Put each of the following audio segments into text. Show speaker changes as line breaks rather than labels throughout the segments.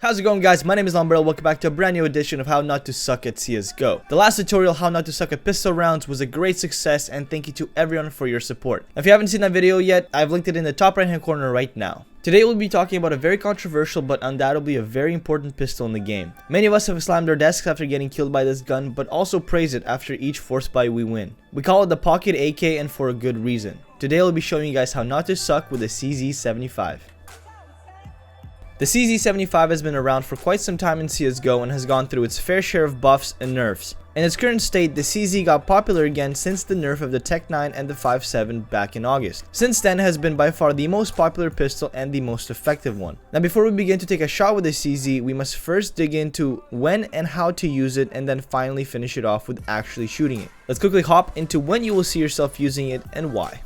How's it going, guys? My name is Umbrella. Welcome back to a brand new edition of How Not to Suck at CSGO. The last tutorial, How Not to Suck at Pistol Rounds, was a great success, and thank you to everyone for your support. If you haven't seen that video yet, I've linked it in the top right hand corner right now. Today we'll be talking about a very controversial but undoubtedly a very important pistol in the game. Many of us have slammed our desks after getting killed by this gun, but also praise it after each force buy we win. We call it the Pocket AK, and for a good reason. Today I'll be showing you guys how not to suck with the CZ75. The CZ75 has been around for quite some time in CSGO and has gone through its fair share of buffs and nerfs. In its current state, the CZ got popular again since the nerf of the Tech 9 and the 5.7 back in August. Since then, it has been by far the most popular pistol and the most effective one. Now, before we begin to take a shot with the CZ, we must first dig into when and how to use it, and then finally finish it off with actually shooting it. Let's quickly hop into when you will see yourself using it and why.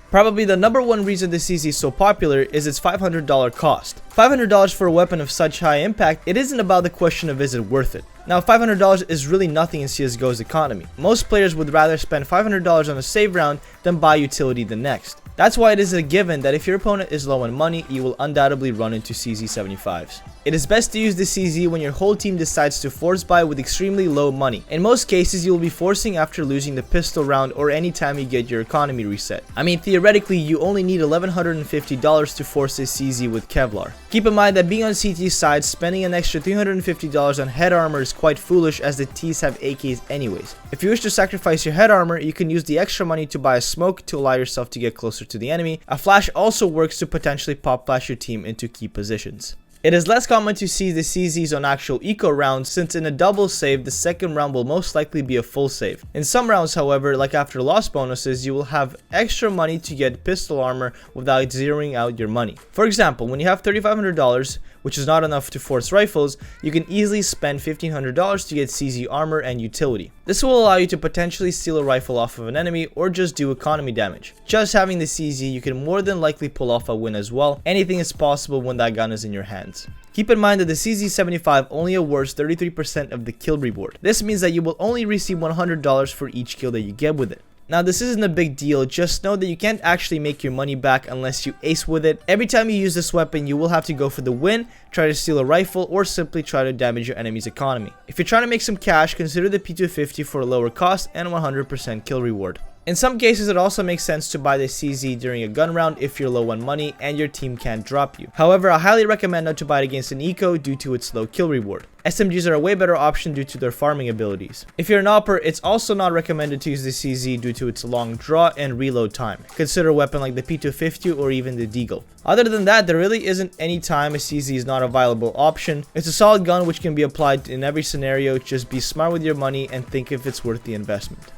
Probably the number one reason the CZ is so popular is its $500 cost. $500 for a weapon of such high impact, it isn't about the question of is it worth it. Now, $500 is really nothing in CSGO's economy. Most players would rather spend $500 on a save round than buy utility the next. That's why it is a given that if your opponent is low on money, you will undoubtedly run into CZ75s. It is best to use the CZ when your whole team decides to force buy with extremely low money. In most cases, you will be forcing after losing the pistol round or any time you get your economy reset. I mean, theoretically, you only need $1,150 to force a CZ with Kevlar. Keep in mind that being on CT's side, spending an extra $350 on head armor is quite foolish, as the Ts have AKs anyways. If you wish to sacrifice your head armor, you can use the extra money to buy a smoke to allow yourself to get closer to the enemy. A flash also works to potentially pop flash your team into key positions. It is less common to see the CZs on actual eco rounds, since in a double save, the second round will most likely be a full save. In some rounds, however, like after loss bonuses, you will have extra money to get pistol armor without zeroing out your money. For example, when you have $3,500, which is not enough to force rifles, you can easily spend $1,500 to get CZ armor and utility. This will allow you to potentially steal a rifle off of an enemy or just do economy damage. Just having the CZ, you can more than likely pull off a win as well. Anything is possible when that gun is in your hands. Keep in mind that the CZ75 only awards 33% of the kill reward. This means that you will only receive $100 for each kill that you get with it. Now, this isn't a big deal, just know that you can't actually make your money back unless you ace with it. Every time you use this weapon, you will have to go for the win, try to steal a rifle, or simply try to damage your enemy's economy. If you're trying to make some cash, consider the P250 for a lower cost and 100% kill reward. In some cases, it also makes sense to buy the CZ during a gun round if you're low on money and your team can't drop you. However, I highly recommend not to buy it against an eco due to its low kill reward. SMGs are a way better option due to their farming abilities. If you're an opper, it's also not recommended to use the CZ due to its long draw and reload time. Consider a weapon like the P250 or even the Deagle. Other than that, there really isn't any time a CZ is not a viable option. It's a solid gun which can be applied in every scenario. Just be smart with your money and think if it's worth the investment.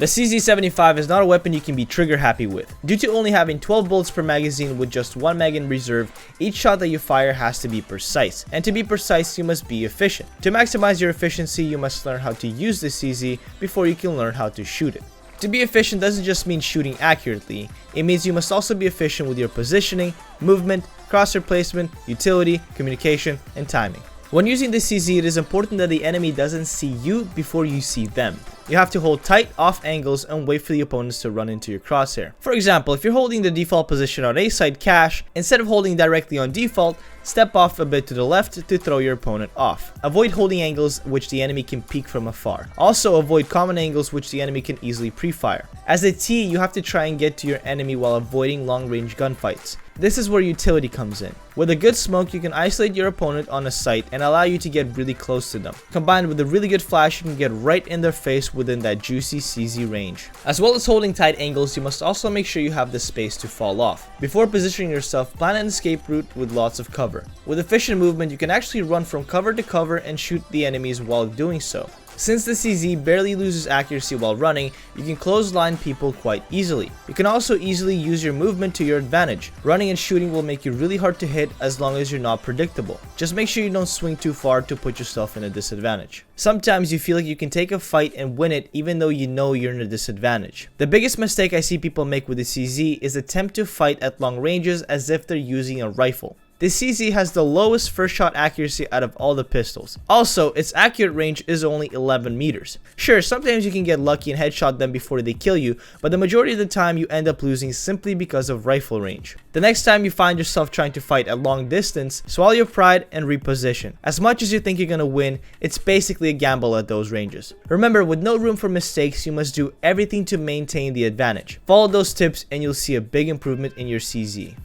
The CZ75 is not a weapon you can be trigger happy with. Due to only having 12 bullets per magazine with just 1 mag in reserve, each shot that you fire has to be precise. And to be precise, you must be efficient. To maximize your efficiency, you must learn how to use the CZ before you can learn how to shoot it. To be efficient doesn't just mean shooting accurately, it means you must also be efficient with your positioning, movement, crosshair placement, utility, communication, and timing. When using the CZ, it is important that the enemy doesn't see you before you see them. You have to hold tight off angles and wait for the opponents to run into your crosshair. For example, if you're holding the default position on A side cache, instead of holding directly on default, step off a bit to the left to throw your opponent off. Avoid holding angles which the enemy can peek from afar. Also avoid common angles which the enemy can easily pre-fire. As a T, you have to try and get to your enemy while avoiding long-range gunfights. This is where utility comes in. With a good smoke, you can isolate your opponent on a site and allow you to get really close to them. Combined with a really good flash, you can get right in their face within that juicy CZ range. As well as holding tight angles, you must also make sure you have the space to fall off. Before positioning yourself, plan an escape route with lots of cover. With efficient movement, you can actually run from cover to cover and shoot the enemies while doing so. Since the CZ barely loses accuracy while running, you can clothesline people quite easily. You can also easily use your movement to your advantage. Running and shooting will make you really hard to hit as long as you're not predictable. Just make sure you don't swing too far to put yourself in a disadvantage. Sometimes you feel like you can take a fight and win it even though you know you're in a disadvantage. The biggest mistake I see people make with the CZ is attempt to fight at long ranges as if they're using a rifle. This CZ has the lowest first shot accuracy out of all the pistols. Also, its accurate range is only 11 meters. Sure, sometimes you can get lucky and headshot them before they kill you, but the majority of the time you end up losing simply because of rifle range. The next time you find yourself trying to fight at long distance, swallow your pride and reposition. As much as you think you're gonna win, it's basically a gamble at those ranges. Remember, with no room for mistakes, you must do everything to maintain the advantage. Follow those tips and you'll see a big improvement in your CZ.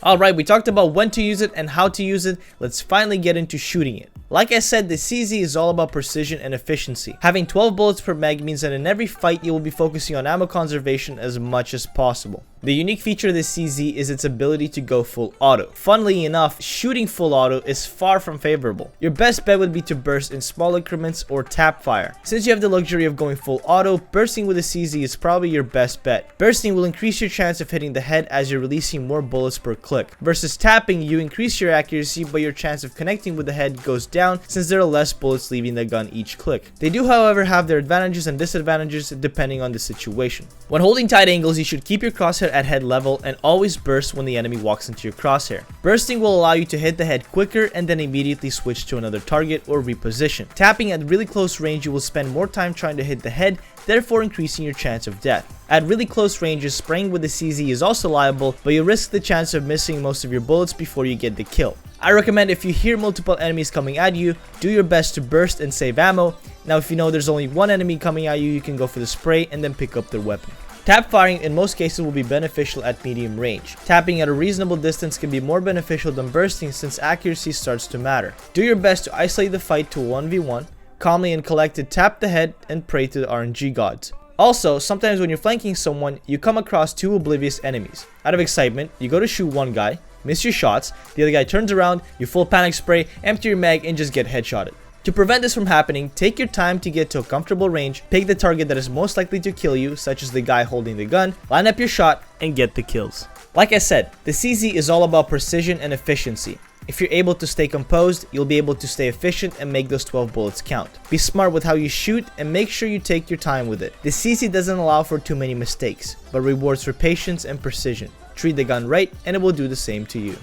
Alright, we talked about when to use it and how to use it. Let's finally get into shooting it. Like I said, the CZ is all about precision and efficiency. Having 12 bullets per mag means that in every fight you will be focusing on ammo conservation as much as possible. The unique feature of the CZ is its ability to go full auto. Funnily enough, shooting full auto is far from favorable. Your best bet would be to burst in small increments or tap fire. Since you have the luxury of going full auto, bursting with a CZ is probably your best bet. Bursting will increase your chance of hitting the head as you're releasing more bullets per click. Versus tapping, you increase your accuracy, but your chance of connecting with the head goes down since there are less bullets leaving the gun each click. They do, however, have their advantages and disadvantages depending on the situation. When holding tight angles, you should keep your crosshair at head level and always burst when the enemy walks into your crosshair. Bursting will allow you to hit the head quicker and then immediately switch to another target or reposition. Tapping at really close range, you will spend more time trying to hit the head, therefore increasing your chance of death. At really close ranges, spraying with the CZ is also liable, but you risk the chance of missing most of your bullets before you get the kill. I recommend if you hear multiple enemies coming at you, do your best to burst and save ammo. Now if you know there's only one enemy coming at you, you can go for the spray and then pick up their weapon. Tap firing in most cases will be beneficial at medium range. Tapping at a reasonable distance can be more beneficial than bursting since accuracy starts to matter. Do your best to isolate the fight to 1v1, calmly and collected tap the head and pray to the RNG gods. Also, sometimes when you're flanking someone, you come across two oblivious enemies. Out of excitement, you go to shoot one guy, miss your shots, the other guy turns around, you full panic spray, empty your mag and just get headshotted. To prevent this from happening, take your time to get to a comfortable range, pick the target that is most likely to kill you, such as the guy holding the gun, line up your shot, and get the kills. Like I said, the CZ is all about precision and efficiency. If you're able to stay composed, you'll be able to stay efficient and make those 12 bullets count. Be smart with how you shoot and make sure you take your time with it. The CZ doesn't allow for too many mistakes, but rewards for patience and precision. Treat the gun right and it will do the same to you.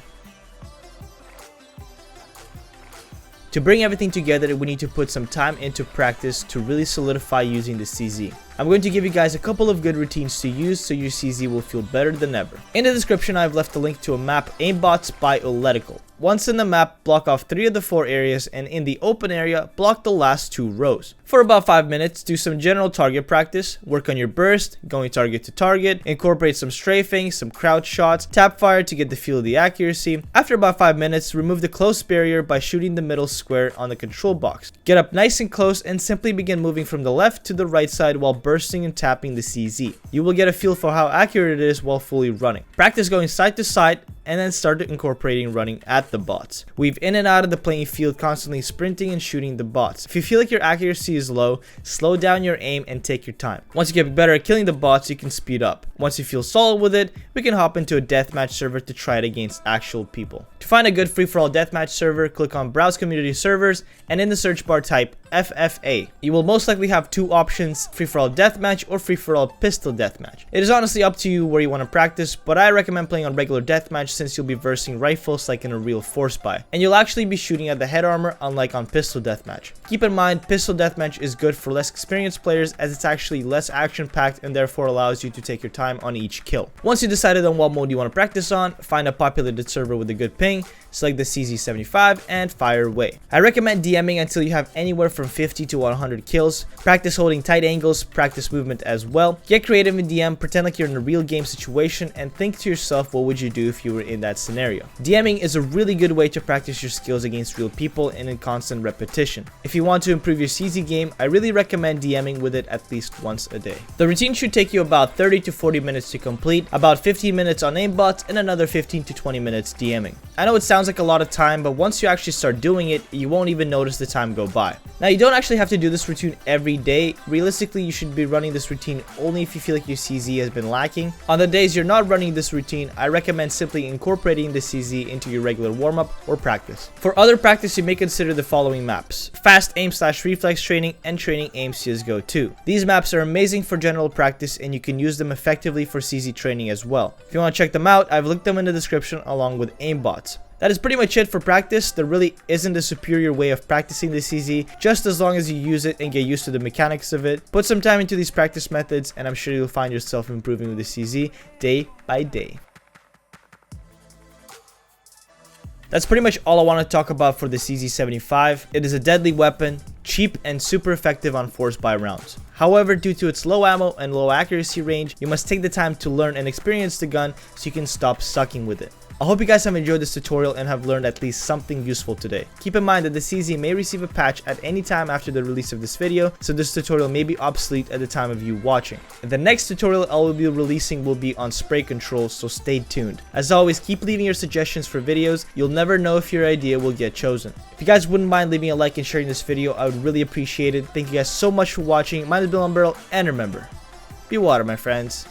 To bring everything together, we need to put some time into practice to really solidify using the CZ. I'm going to give you guys a couple of good routines to use so your CZ will feel better than ever. In the description, I've left a link to a map, Aimbots by Oletical. Once in the map, block off 3 of the 4 areas, and in the open area, block the last 2 rows. For about 5 minutes, do some general target practice, work on your burst, going target to target, incorporate some strafing, some crouch shots, tap fire to get the feel of the accuracy. After about 5 minutes, remove the close barrier by shooting the middle square on the control box. Get up nice and close and simply begin moving from the left to the right side while bursting and tapping the CZ. You will get a feel for how accurate it is while fully running. Practice going side to side and then start incorporating running at the bots. Weave in and out of the playing field, constantly sprinting and shooting the bots. If you feel like your accuracy is low, slow down your aim and take your time. Once you get better at killing the bots, you can speed up. Once you feel solid with it, we can hop into a deathmatch server to try it against actual people. To find a good free-for-all deathmatch server, click on Browse Community Servers and in the search bar type FFA. You will most likely have 2 options, free-for-all deathmatch or free-for-all pistol deathmatch. It is honestly up to you where you want to practice, but I recommend playing on regular deathmatch since you'll be versing rifles like in a real force buy, and you'll actually be shooting at the head armor unlike on pistol deathmatch. Keep in mind, pistol deathmatch is good for less experienced players as it's actually less action packed and therefore allows you to take your time on each kill. Once you decided on what mode you want to practice on, find a populated server with a good ping, select the CZ75 and fire away. I recommend DMing until you have anywhere from 50 to 100 kills. Practice holding tight angles, practice movement as well. Get creative in DM, pretend like you're in a real game situation and think to yourself what would you do if you were in that scenario. DMing is a really good way to practice your skills against real people and in constant repetition. If you want to improve your CZ game, I really recommend DMing with it at least once a day. The routine should take you about 30 to 40 minutes to complete, about 15 minutes on aimbots and another 15 to 20 minutes DMing. I know it sounds like a lot of time, but once you actually start doing it, you won't even notice the time go by. Now, you don't actually have to do this routine every day. Realistically, you should be running this routine only if you feel like your CZ has been lacking. On the days you're not running this routine, I recommend simply incorporating the CZ into your regular warm-up or practice. For other practice, you may consider the following maps: fast aim / reflex training and training aim CSGO 2. These maps are amazing for general practice and you can use them effectively for CZ training as well. If you want to check them out, I've linked them in the description along with aimbots. That is pretty much it for practice. There really isn't a superior way of practicing the CZ, just as long as you use it and get used to the mechanics of it. Put some time into these practice methods and I'm sure you'll find yourself improving with the CZ day by day. That's pretty much all I want to talk about for the CZ75. It is a deadly weapon, cheap and super effective on force buy rounds. However, due to its low ammo and low accuracy range, you must take the time to learn and experience the gun so you can stop sucking with it. I hope you guys have enjoyed this tutorial and have learned at least something useful today. Keep in mind that the CZ may receive a patch at any time after the release of this video, so this tutorial may be obsolete at the time of you watching. And the next tutorial I will be releasing will be on spray controls, so stay tuned. As always, keep leaving your suggestions for videos. You'll never know if your idea will get chosen. If you guys wouldn't mind leaving a like and sharing this video, I would really appreciate it. Thank you guys so much for watching. My name is Bill Umbrell, and remember, be water, my friends.